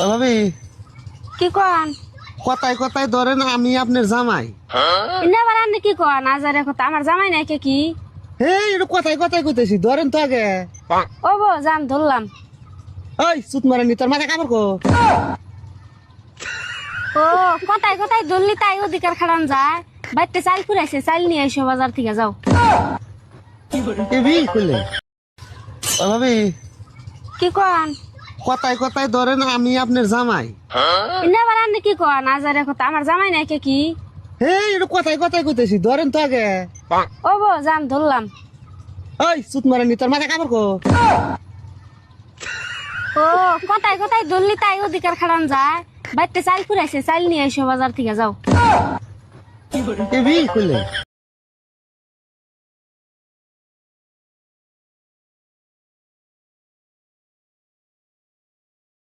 ও ভাবি, কি কন? কথায় কথায় ধরেন আমি আপনার জামাই। ইন্না বারান কি কন? আজারে কথা আমার জামাই নাই কে কি? হে, এটা কথায় কথায় কইতেছি, ধরেন তো আগে। ও বো জান ধরলাম। ওই সুত মারেনি, তোর মাথা কামড় কো। ও কথায় কথায় ধরলি তাই অধিকার খাড়ান যায়। বাইতে চাল ফুরাইছে, চাল নিয়ে এসো বাজার থেকে যাও। এবি কইলে। ও ভাবি, কি কন? কথায় কথায় ধরেন আমি আপনার জামাই। ইন্না বারান কি কন? আজারে কথা আমার জামাই নাই কে কি? হে, এটা কথায় কথায় কইতেছি, ধরেন তো আগে। ও বো জান ধরলাম। ওই সুত মারেনি, তোর মাথা কামড় কো। ও কথায় কথায় ধরলি তাই অধিকার খাড়ান যায়। বাইতে চাল ফুরাইছে, চাল নিয়ে এসো বাজার থেকে যাও। এবি কইলে।